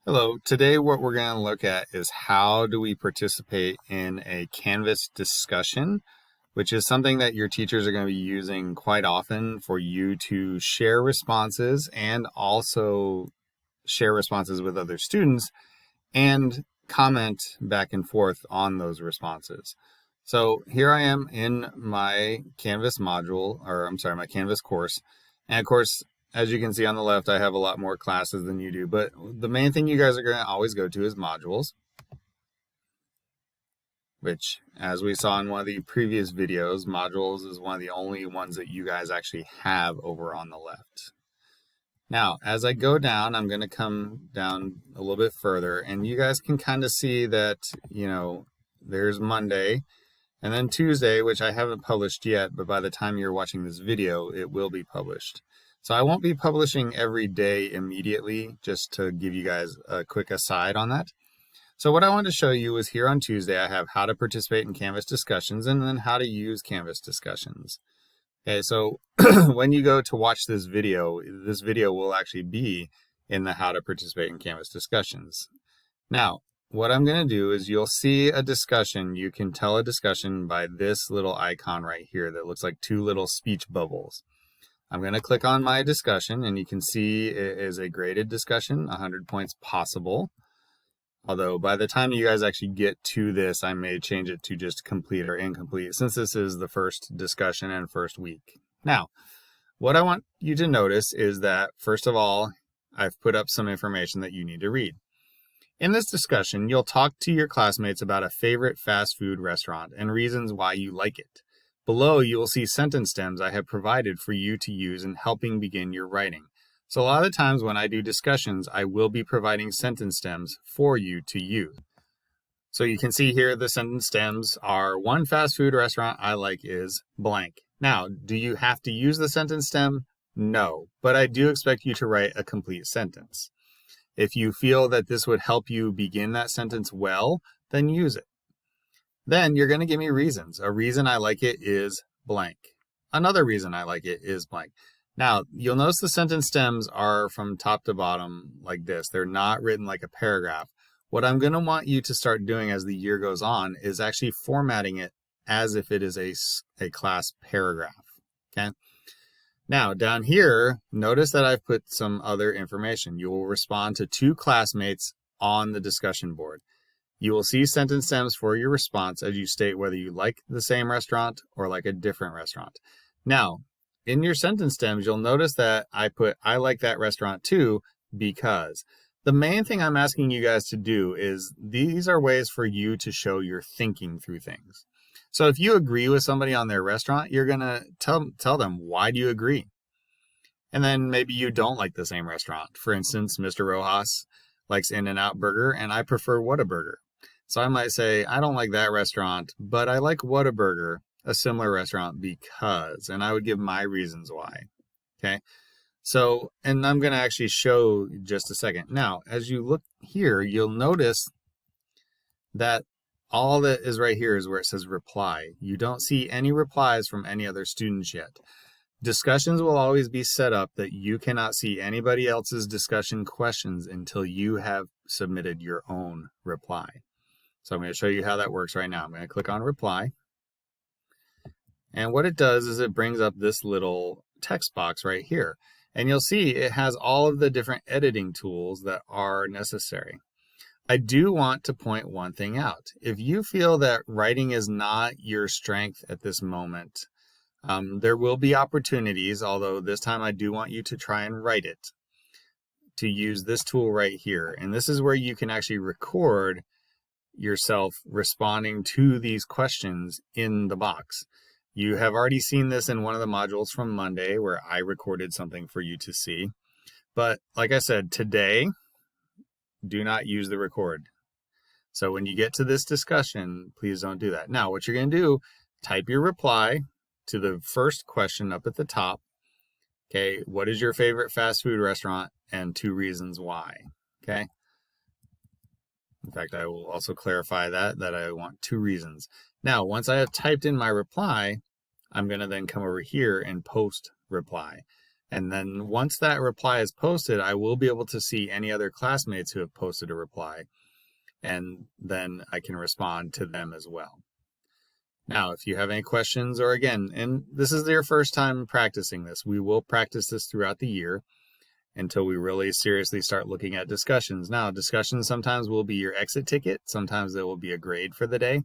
Hello, today what we're going to look at is how do we participate in a Canvas discussion, which is something that your teachers are going to be using quite often for you to share responses and also share responses with other students and comment back and forth on those responses. So here I am in my Canvas module, or I'm sorry, my Canvas course. And of course, as you can see on the left, I have a lot more classes than you do, but the main thing you guys are going to always go to is modules, which, as we saw in one of the previous videos, modules is one of the only ones that you guys actually have over on the left. Now, as I go down, I'm going to come down a little bit further, and you guys can kind of see that, there's Monday, and then Tuesday, which I haven't published yet, but by the time you're watching this video, it will be published. So I won't be publishing every day immediately, just to give you guys a quick aside on that. So what I wanted to show you is here on Tuesday, I have how to participate in Canvas discussions and then how to use Canvas discussions. Okay, so when you go to watch this video will actually be in the how to participate in Canvas discussions. Now, what I'm going to do is you'll see a discussion. You can tell a discussion by this little icon right here that looks like two little speech bubbles. I'm going to click on my discussion, and you can see it is a graded discussion, 100 points possible. Although by the time you guys actually get to this, I may change it to just complete or incomplete, since this is the first discussion and first week. Now, what I want you to notice is that, first of all, I've put up some information that you need to read. In this discussion, you'll talk to your classmates about a favorite fast food restaurant and reasons why you like it. Below, you will see sentence stems I have provided for you to use in helping begin your writing. So a lot of the times when I do discussions, I will be providing sentence stems for you to use. So you can see here the sentence stems are: one fast food restaurant I like is blank. Now, do you have to use the sentence stem? No, but I do expect you to write a complete sentence. If you feel that this would help you begin that sentence well, then use it. Then you're going to give me reasons. A reason I like it is blank. Another reason I like it is blank. Now, you'll notice the sentence stems are from top to bottom like this. They're not written like a paragraph. What I'm going to want you to start doing as the year goes on is actually formatting it as if it is a class paragraph. Okay. Now, down here, notice that I've put some other information. You will respond to two classmates on the discussion board. You will see sentence stems for your response as you state whether you like the same restaurant or like a different restaurant. Now, in your sentence stems, you'll notice that I put I like that restaurant too, because the main thing I'm asking you guys to do is these are ways for you to show your thinking through things. So if you agree with somebody on their restaurant, you're going to tell them, why do you agree? And then maybe you don't like the same restaurant. For instance, Mr. Rojas likes In-N-Out Burger and I prefer Whataburger. So I might say, I don't like that restaurant, but I like Whataburger, a similar restaurant, because, and I would give my reasons why. Okay. So, and I'm going to actually show just a second. Now, as you look here, you'll notice that all that is right here is where it says reply. You don't see any replies from any other students yet. Discussions will always be set up that you cannot see anybody else's discussion questions until you have submitted your own reply. So I'm going to show you how that works right now. I'm going to click on reply. And what it does is it brings up this little text box right here. And you'll see it has all of the different editing tools that are necessary. I do want to point one thing out. If you feel that writing is not your strength at this moment, there will be opportunities, although this time I do want you to try and write it, to use this tool right here. And this is where you can actually record yourself responding to these questions in the box. You have already seen this in one of the modules from Monday where I recorded something for you to see. But like I said, today, do not use the record. So when you get to this discussion, please don't do that. Now, what you're going to do, type your reply to the first question up at the top. Okay, what is your favorite fast food restaurant and 2 reasons why? Okay. In fact, I will also clarify that I want 2 reasons. Now, once I have typed in my reply, I'm going to then come over here and post reply. And then once that reply is posted, I will be able to see any other classmates who have posted a reply, and then I can respond to them as well. Now, if you have any questions, or again, and this is your first time practicing this, we will practice this throughout the year until we really seriously start looking at discussions. Now, discussions sometimes will be your exit ticket. Sometimes they will be a grade for the day.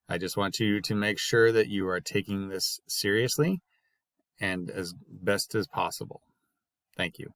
I just want you to make sure that you are taking this seriously and as best as possible. Thank you.